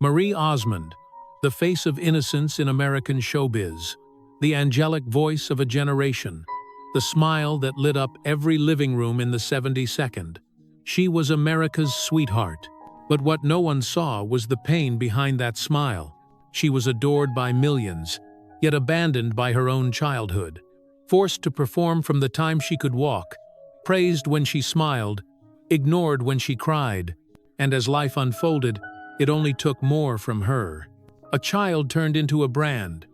Marie Osmond, the face of innocence in American showbiz, the angelic voice of a generation, the smile that lit up every living room in the 72nd. She was America's sweetheart. But what no one saw was the pain behind that smile. She was adored by millions, yet abandoned by her own childhood. Forced to perform from the time she could walk, praised when she smiled, ignored when she cried, and as life unfolded, it only took more from her. A child turned into a brand,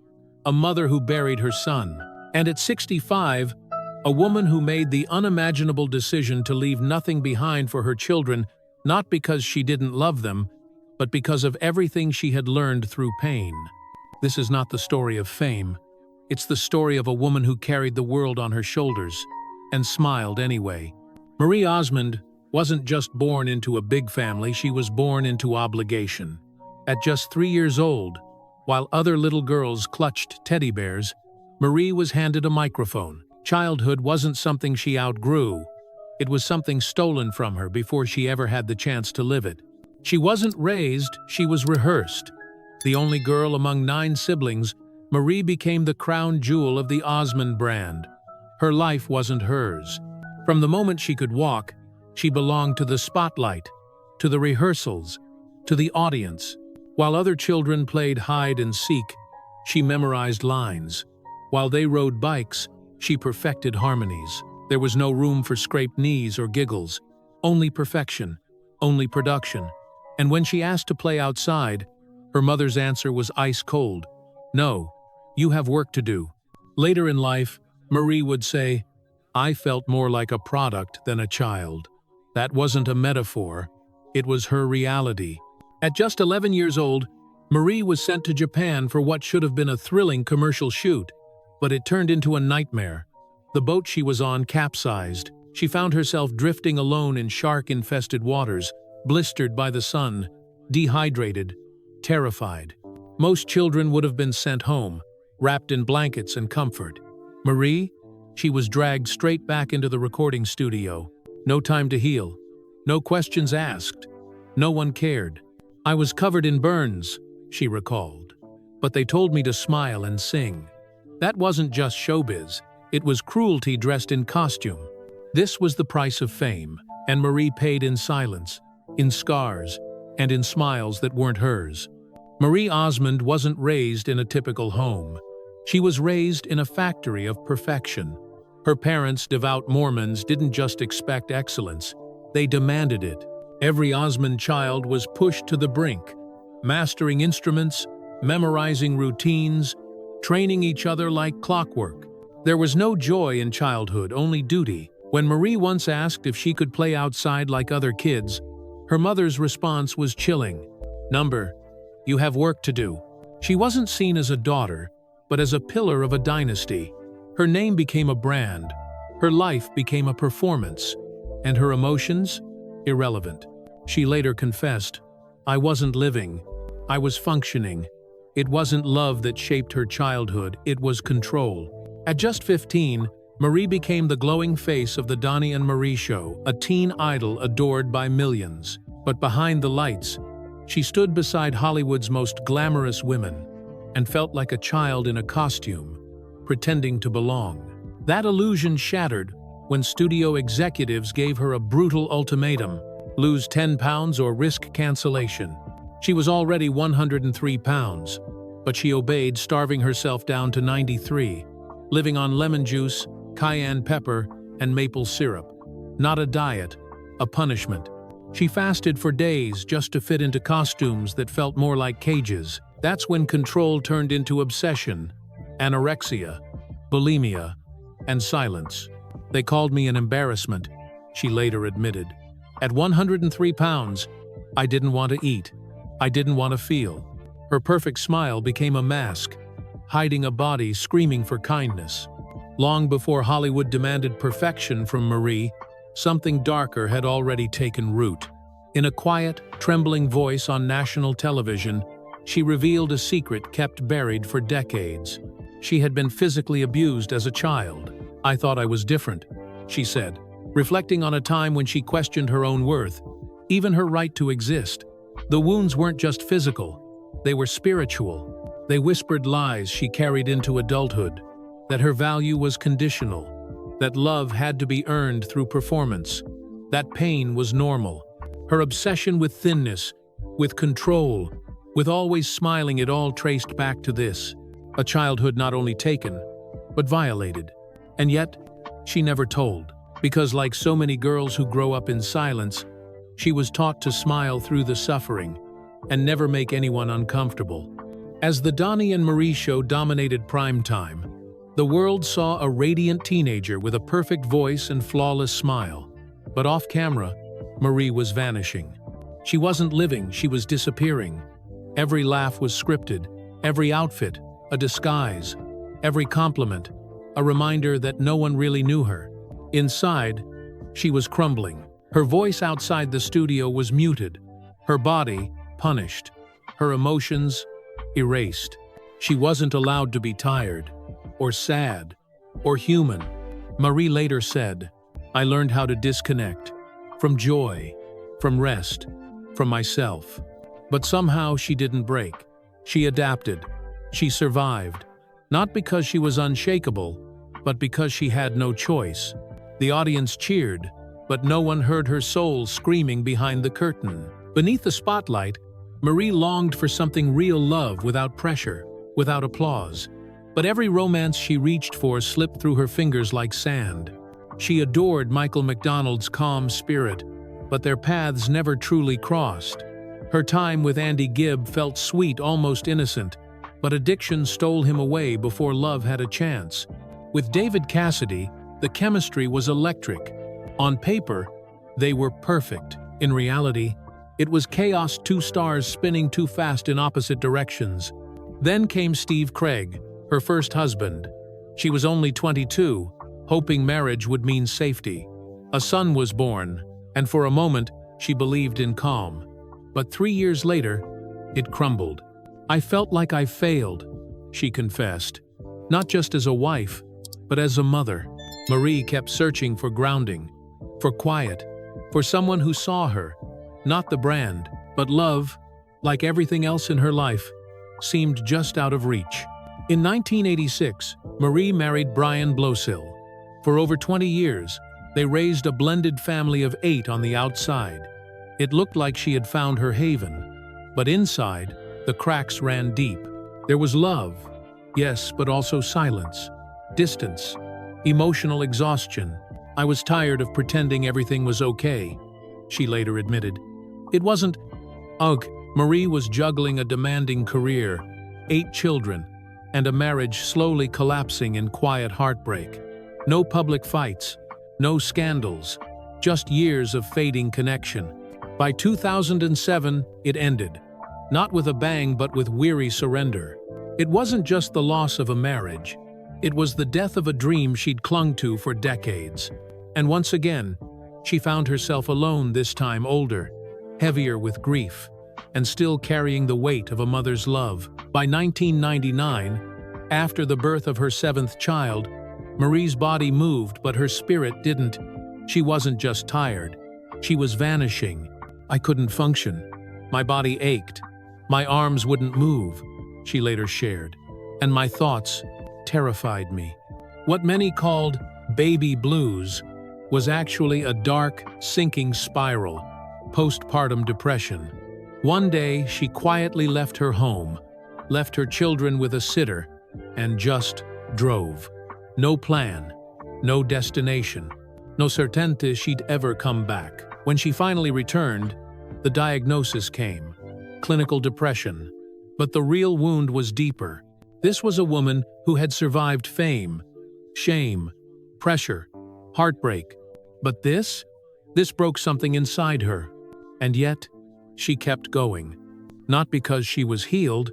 a mother who buried her son, and at 65, a woman who made the unimaginable decision to leave nothing behind for her children, not because she didn't love them, but because of everything she had learned through pain. This is not the story of fame. It's the story of a woman who carried the world on her shoulders and smiled anyway. Marie Osmond wasn't just born into a big family, she was born into obligation. At just 3 years old, while other little girls clutched teddy bears, Marie was handed a microphone. Childhood wasn't something she outgrew. It was something stolen from her before she ever had the chance to live it. She wasn't raised, she was rehearsed. The only girl among 9 siblings, Marie became the crown jewel of the Osmond brand. Her life wasn't hers. From the moment she could walk, she belonged to the spotlight, to the rehearsals, to the audience. While other children played hide and seek, she memorized lines. While they rode bikes, she perfected harmonies. There was no room for scraped knees or giggles, only perfection, only production. And when she asked to play outside, her mother's answer was ice cold. No, you have work to do. Later in life, Marie would say, I felt more like a product than a child. That wasn't a metaphor, it was her reality. At just 11 years old, Marie was sent to Japan for what should have been a thrilling commercial shoot, but it turned into a nightmare. The boat she was on capsized. She found herself drifting alone in shark-infested waters, blistered by the sun, dehydrated, terrified. Most children would have been sent home, wrapped in blankets and comfort. Marie, she was dragged straight back into the recording studio. No time to heal. No questions asked. No one cared. I was covered in burns, she recalled. But they told me to smile and sing. That wasn't just showbiz. It was cruelty dressed in costume. This was the price of fame, and Marie paid in silence, in scars, and in smiles that weren't hers. Marie Osmond wasn't raised in a typical home. She was raised in a factory of perfection. Her parents, devout Mormons, didn't just expect excellence, they demanded it. Every Osmond child was pushed to the brink, mastering instruments, memorizing routines, training each other like clockwork. There was no joy in childhood, only duty. When Marie once asked if she could play outside like other kids, her mother's response was chilling. "Number, you have work to do." She wasn't seen as a daughter, but as a pillar of a dynasty. Her name became a brand, her life became a performance, and her emotions, irrelevant. She later confessed, "I wasn't living, I was functioning." It wasn't love that shaped her childhood, it was control. At just 15, Marie became the glowing face of the Donnie and Marie show, a teen idol adored by millions. But behind the lights, she stood beside Hollywood's most glamorous women and felt like a child in a costume, pretending to belong. That illusion shattered when studio executives gave her a brutal ultimatum: lose 10 pounds or risk cancellation. She was already 103 pounds, but she obeyed, starving herself down to 93, living on lemon juice, cayenne pepper, and maple syrup. Not a diet, a punishment. She fasted for days just to fit into costumes that felt more like cages. That's when control turned into obsession, anorexia, bulimia, and silence. "They called me an embarrassment," she later admitted. "At 103 pounds, I didn't want to eat. I didn't want to feel." Her perfect smile became a mask, hiding a body screaming for kindness. Long before Hollywood demanded perfection from Marie, something darker had already taken root. In a quiet, trembling voice on national television, she revealed a secret kept buried for decades. She had been physically abused as a child. "I thought I was different," she said, reflecting on a time when she questioned her own worth, even her right to exist. The wounds weren't just physical, they were spiritual. They whispered lies she carried into adulthood, that her value was conditional, that love had to be earned through performance, that pain was normal. Her obsession with thinness, with control, with always smiling, it all traced back to this, a childhood not only taken, but violated. And yet, she never told, because like so many girls who grow up in silence, she was taught to smile through the suffering and never make anyone uncomfortable. As the Donnie and Marie show dominated prime time, the world saw a radiant teenager with a perfect voice and flawless smile. But off camera, Marie was vanishing. She wasn't living, she was disappearing. Every laugh was scripted, every outfit a disguise, every compliment a reminder that no one really knew her. Inside, she was crumbling. Her voice outside the studio was muted, her body punished, her emotions erased. She wasn't allowed to be tired, or sad, or human. Marie later said, "I learned how to disconnect, from joy, from rest, from myself." But somehow she didn't break. She adapted. She survived, not because she was unshakable, but because she had no choice. The audience cheered, but no one heard her soul screaming behind the curtain. Beneath the spotlight, Marie longed for something real, love without pressure, without applause. But every romance she reached for slipped through her fingers like sand. She adored Michael McDonald's calm spirit, but their paths never truly crossed. Her time with Andy Gibb felt sweet, almost innocent, but addiction stole him away before love had a chance. With David Cassidy, the chemistry was electric. On paper, they were perfect. In reality, it was chaos, two stars spinning too fast in opposite directions. Then came Steve Craig, her first husband. She was only 22, hoping marriage would mean safety. A son was born, and for a moment, she believed in calm. But 3 years later, it crumbled. "I felt like I failed," she confessed, "not just as a wife, but as a mother." Marie kept searching for grounding, for quiet, for someone who saw her, not the brand, but love, like everything else in her life, seemed just out of reach. In 1986, Marie married Brian Blosill. For over 20 years, they raised a blended family of 8 on the outside. It looked like she had found her haven, but inside, the cracks ran deep. There was love, yes, but also silence, distance, emotional exhaustion. "I was tired of pretending everything was okay," she later admitted. It wasn't, ugh. Marie was juggling a demanding career, 8 children, and a marriage slowly collapsing in quiet heartbreak. No public fights, no scandals, just years of fading connection. By 2007, it ended. Not with a bang, but with weary surrender. It wasn't just the loss of a marriage. It was the death of a dream she'd clung to for decades. And once again, she found herself alone, this time older, heavier with grief, and still carrying the weight of a mother's love. By 1999, after the birth of her 7th child, Marie's body moved, but her spirit didn't. She wasn't just tired. She was vanishing. "I couldn't function. My body ached. My arms wouldn't move," she later shared. "And my thoughts terrified me." What many called baby blues was actually a dark, sinking spiral, postpartum depression. One day, she quietly left her home, left her children with a sitter, and just drove. No plan, no destination, no certainty she'd ever come back. When she finally returned, the diagnosis came: clinical depression. But the real wound was deeper. This was a woman who had survived fame, shame, pressure, heartbreak. But this broke something inside her. And yet, she kept going. Not because she was healed,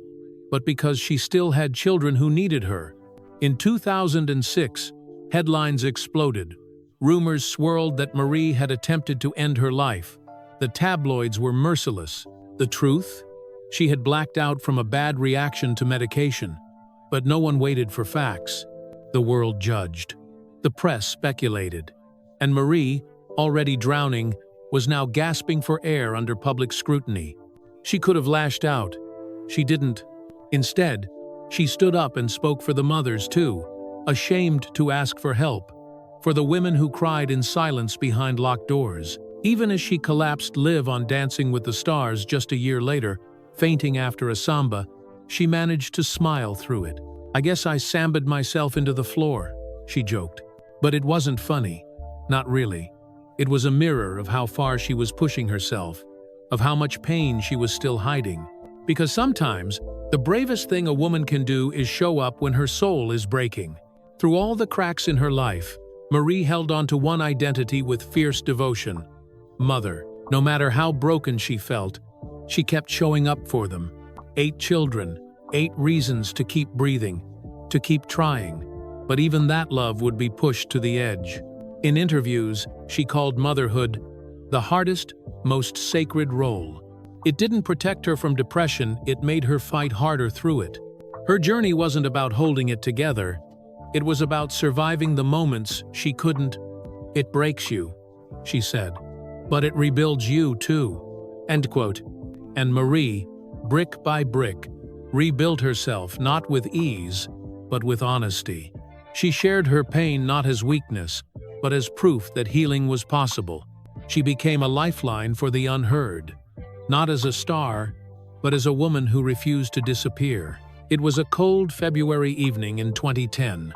but because she still had children who needed her. In 2006, headlines exploded. Rumors swirled that Marie had attempted to end her life. The tabloids were merciless. The truth? She had blacked out from a bad reaction to medication. But no one waited for facts. The world judged. The press speculated. And Marie, already drowning, was now gasping for air under public scrutiny. She could have lashed out. She didn't. Instead, she stood up and spoke for the mothers too, ashamed to ask for help, for the women who cried in silence behind locked doors. Even as she collapsed live on Dancing with the Stars just a year later, fainting after a samba, she managed to smile through it. "I guess I samba'd myself into the floor," she joked. But it wasn't funny. Not really. It was a mirror of how far she was pushing herself, of how much pain she was still hiding. Because sometimes, the bravest thing a woman can do is show up when her soul is breaking. Through all the cracks in her life, Marie held on to one identity with fierce devotion: mother. No matter how broken she felt, she kept showing up for them. 8 children, 8 reasons to keep breathing, to keep trying. But even that love would be pushed to the edge. In interviews, she called motherhood the hardest, most sacred role. It didn't protect her from depression, it made her fight harder through it. Her journey wasn't about holding it together. It was about surviving the moments she couldn't. "It breaks you," she said, "but it rebuilds you too." End quote. And Marie, brick by brick, rebuilt herself not with ease, but with honesty. She shared her pain not as weakness, but as proof that healing was possible. She became a lifeline for the unheard, not as a star, but as a woman who refused to disappear. It was a cold February evening in 2010.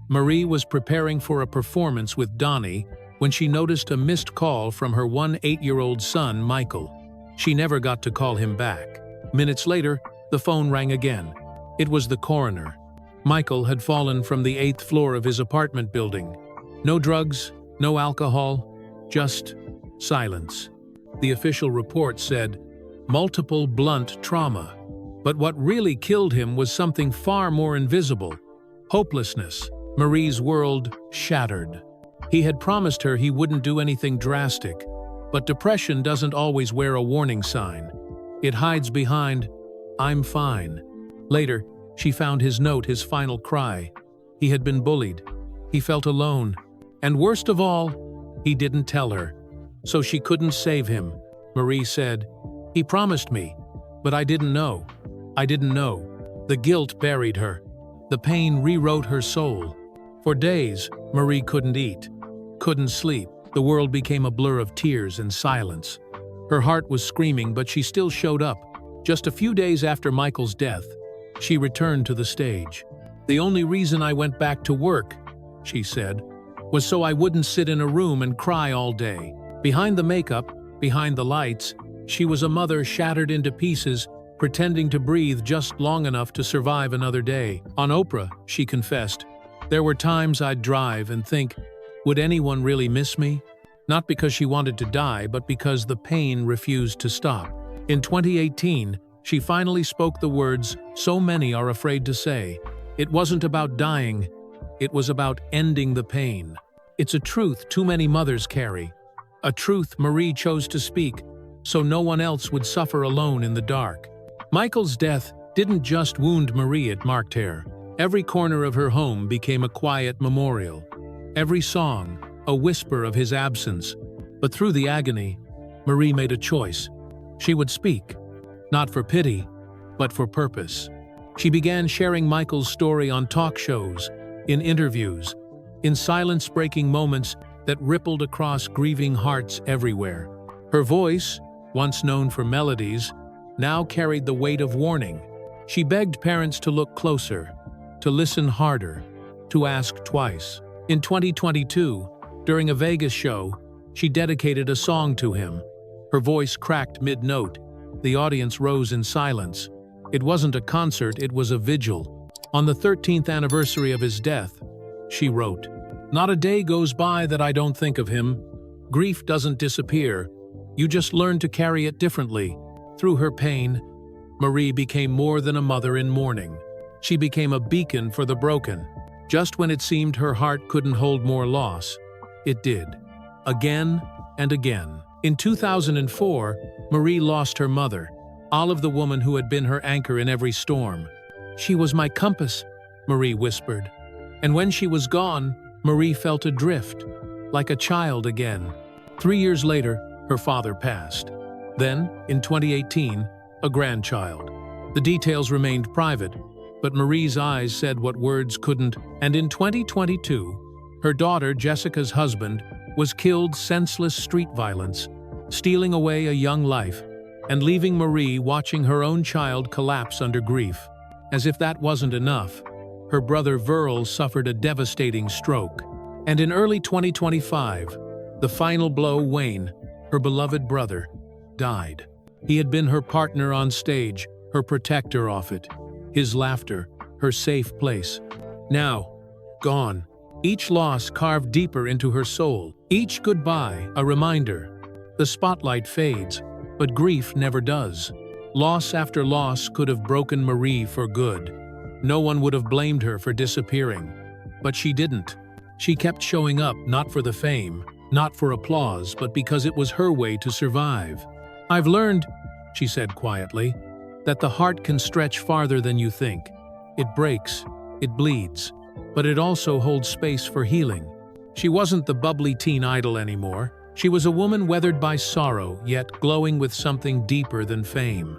Marie was preparing for a performance with Donnie when she noticed a missed call from her 8-year-old son, Michael. She never got to call him back. Minutes later, the phone rang again. It was the coroner. Michael had fallen from the 8th floor of his apartment building. No drugs, no alcohol, just silence. The official report said, multiple blunt trauma. But what really killed him was something far more invisible: hopelessness. Marie's world shattered. He had promised her he wouldn't do anything drastic, but depression doesn't always wear a warning sign. It hides behind, "I'm fine." Later, she found his note, his final cry. He had been bullied. He felt alone. And worst of all, he didn't tell her. So she couldn't save him. Marie said, "He promised me, but I didn't know. I didn't know." The guilt buried her. The pain rewrote her soul. For days, Marie couldn't eat, couldn't sleep. The world became a blur of tears and silence. Her heart was screaming, but she still showed up. Just a few days after Michael's death, she returned to the stage. "The only reason I went back to work," she said, "was so I wouldn't sit in a room and cry all day." Behind the makeup, behind the lights, she was a mother shattered into pieces, pretending to breathe just long enough to survive another day. On Oprah, she confessed, "There were times I'd drive and think, would anyone really miss me?" Not because she wanted to die, but because the pain refused to stop. In 2018, she finally spoke the words so many are afraid to say. It wasn't about dying, it was about ending the pain. It's a truth too many mothers carry. A truth Marie chose to speak, so no one else would suffer alone in the dark. Michael's death didn't just wound Marie, it marked her. Every corner of her home became a quiet memorial. Every song, a whisper of his absence. But through the agony, Marie made a choice. She would speak, not for pity, but for purpose. She began sharing Michael's story on talk shows, in interviews, in silence-breaking moments that rippled across grieving hearts everywhere. Her voice, once known for melodies, now carried the weight of warning. She begged parents to look closer, to listen harder, to ask twice. In 2022, during a Vegas show, she dedicated a song to him. Her voice cracked mid-note. The audience rose in silence. It wasn't a concert, it was a vigil. On the 13th anniversary of his death, she wrote, "Not a day goes by that I don't think of him. Grief doesn't disappear. You just learn to carry it differently." Through her pain, Marie became more than a mother in mourning. She became a beacon for the broken. Just when it seemed her heart couldn't hold more loss, it did. Again and again. In 2004, Marie lost her mother, Olive, the woman who had been her anchor in every storm. "She was my compass," Marie whispered. And when she was gone, Marie felt adrift, like a child again. 3 years later, her father passed. Then, in 2018, a grandchild. The details remained private, but Marie's eyes said what words couldn't, and in 2022, her daughter Jessica's husband was killed senseless street violence, stealing away a young life and leaving Marie watching her own child collapse under grief. As if that wasn't enough, her brother Verl suffered a devastating stroke. And in early 2025, the final blow, Wayne, her beloved brother, died. He had been her partner on stage, her protector off it, his laughter, her safe place. Now, gone. Each loss carved deeper into her soul. Each goodbye, a reminder. The spotlight fades, but grief never does. Loss after loss could have broken Marie for good. No one would have blamed her for disappearing. But she didn't. She kept showing up, not for the fame, not for applause, but because it was her way to survive. "I've learned," she said quietly, "that the heart can stretch farther than you think. It breaks, it bleeds, but it also holds space for healing." She wasn't the bubbly teen idol anymore. She was a woman weathered by sorrow, yet glowing with something deeper than fame.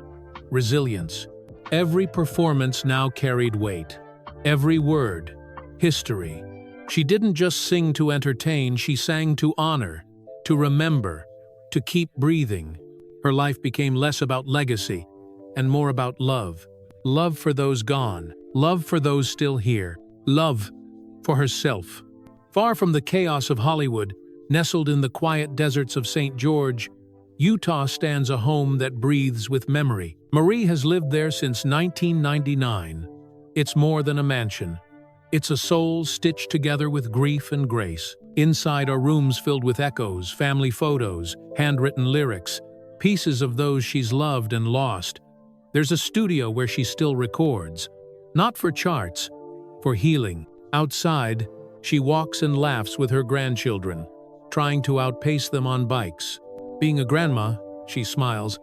Resilience. Every performance now carried weight. Every word, history. She didn't just sing to entertain, she sang to honor, to remember, to keep breathing. Her life became less about legacy and more about love. Love for those gone, love for those still here, love for herself. Far from the chaos of Hollywood, nestled in the quiet deserts of St. George, Utah stands a home that breathes with memory. Marie has lived there since 1999. It's more than a mansion. It's a soul stitched together with grief and grace. Inside are rooms filled with echoes, family photos, handwritten lyrics, pieces of those she's loved and lost. There's a studio where she still records, not for charts, for healing. Outside, she walks and laughs with her grandchildren, trying to outpace them on bikes. Being a grandma, she smiles,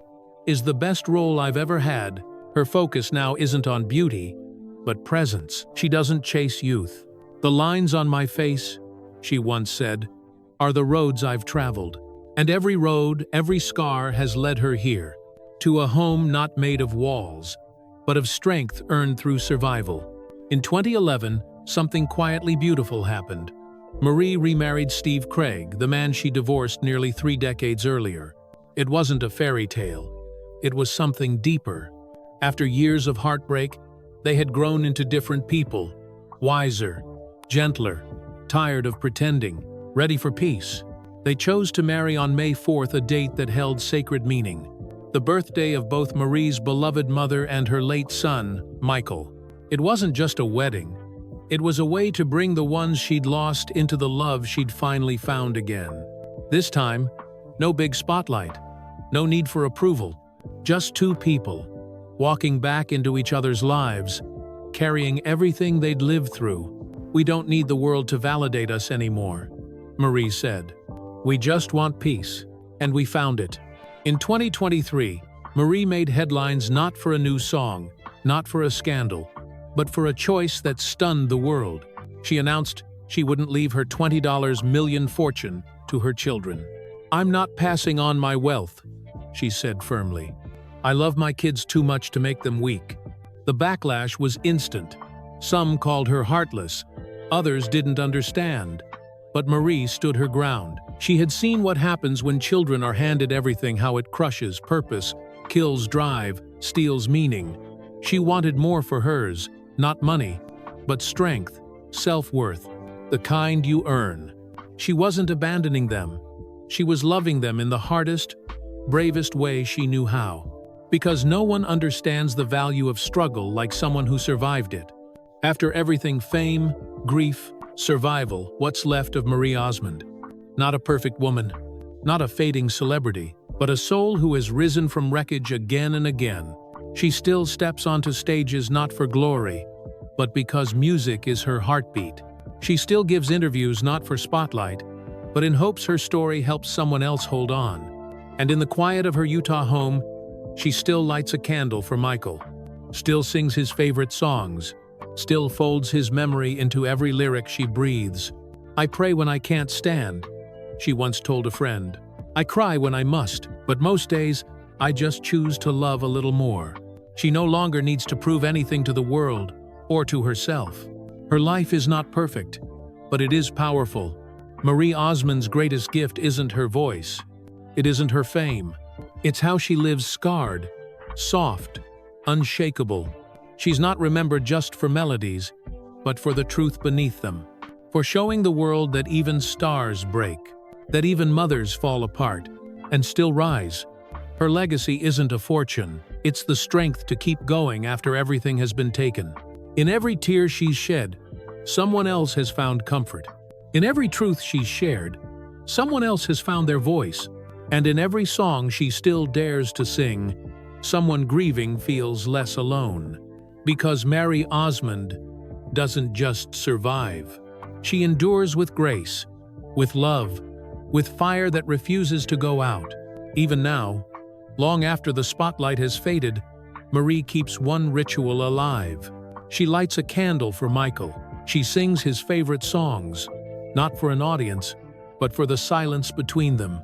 is the best role I've ever had. Her focus now isn't on beauty, but presence. She doesn't chase youth. "The lines on my face," she once said, "are the roads I've traveled. And every road, every scar has led her here, to a home not made of walls, but of strength earned through survival." In 2011, something quietly beautiful happened. Marie remarried Steve Craig, the man she divorced nearly 3 decades earlier. It wasn't a fairy tale. It was something deeper. After years of heartbreak, they had grown into different people, wiser, gentler, tired of pretending, ready for peace. They chose to marry on May 4th, a date that held sacred meaning, the birthday of both Marie's beloved mother and her late son, Michael. It wasn't just a wedding. It was a way to bring the ones she'd lost into the love she'd finally found again. This time, no big spotlight, no need for approval, just 2 people, walking back into each other's lives, carrying everything they'd lived through. "We don't need the world to validate us anymore," Marie said. "We just want peace." And we found it. In 2023, Marie made headlines not for a new song, not for a scandal, but for a choice that stunned the world. She announced she wouldn't leave her $20 million fortune to her children. "I'm not passing on my wealth," she said firmly. "I love my kids too much to make them weak." The backlash was instant. Some called her heartless, others didn't understand. But Marie stood her ground. She had seen what happens when children are handed everything, how it crushes purpose, kills drive, steals meaning. She wanted more for hers. Not money, but strength, self-worth, the kind you earn. She wasn't abandoning them. She was loving them in the hardest, bravest way she knew how. Because no one understands the value of struggle like someone who survived it. After everything, fame, grief, survival, what's left of Marie Osmond? Not a perfect woman, not a fading celebrity, but a soul who has risen from wreckage again and again. She still steps onto stages not for glory, but because music is her heartbeat. She still gives interviews not for spotlight, but in hopes her story helps someone else hold on. And in the quiet of her Utah home, she still lights a candle for Michael, still sings his favorite songs, still folds his memory into every lyric she breathes. "I pray when I can't stand," she once told a friend. "I cry when I must, but most days, I just choose to love a little more. She no longer needs to prove anything to the world or to herself. Her life is not perfect, but it is powerful. Marie Osmond's greatest gift isn't her voice. It isn't her fame. It's how she lives scarred, soft, unshakable. She's not remembered just for melodies, but for the truth beneath them. For showing the world that even stars break, that even mothers fall apart and still rise. Her legacy isn't a fortune, it's the strength to keep going after everything has been taken. In every tear she's shed, someone else has found comfort. In every truth she's shared, someone else has found their voice. And in every song she still dares to sing, someone grieving feels less alone. Because Marie Osmond doesn't just survive. She endures with grace, with love, with fire that refuses to go out. Even now, long after the spotlight has faded, Marie keeps one ritual alive. She lights a candle for Michael. She sings his favorite songs, not for an audience, but for the silence between them.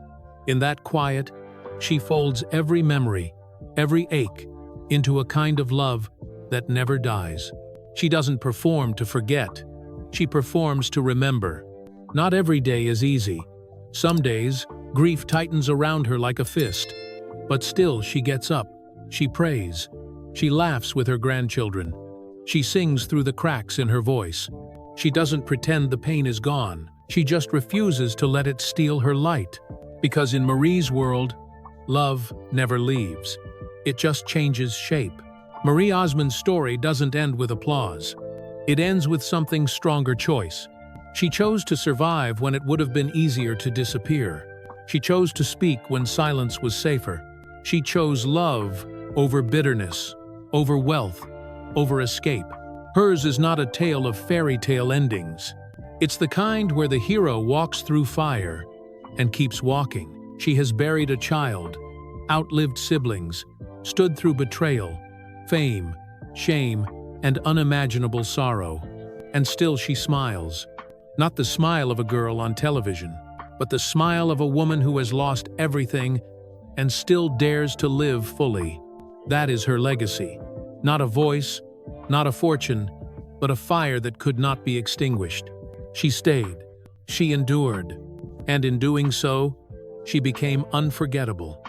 In that quiet, she folds every memory, every ache, into a kind of love that never dies. She doesn't perform to forget. She performs to remember. Not every day is easy. Some days, grief tightens around her like a fist. But still she gets up. She prays. She laughs with her grandchildren. She sings through the cracks in her voice. She doesn't pretend the pain is gone. She just refuses to let it steal her light. Because in Marie's world, love never leaves. It just changes shape. Marie Osmond's story doesn't end with applause. It ends with something stronger choice. She chose to survive when it would have been easier to disappear. She chose to speak when silence was safer. She chose love over bitterness, over wealth, over escape. Hers is not a tale of fairy tale endings. It's the kind where the hero walks through fire and keeps walking. She has buried a child, outlived siblings, stood through betrayal, fame, shame, and unimaginable sorrow. And still she smiles. Not the smile of a girl on television, but the smile of a woman who has lost everything and still dares to live fully. That is her legacy. Not a voice, not a fortune, but a fire that could not be extinguished. She stayed. She endured. And in doing so, she became unforgettable.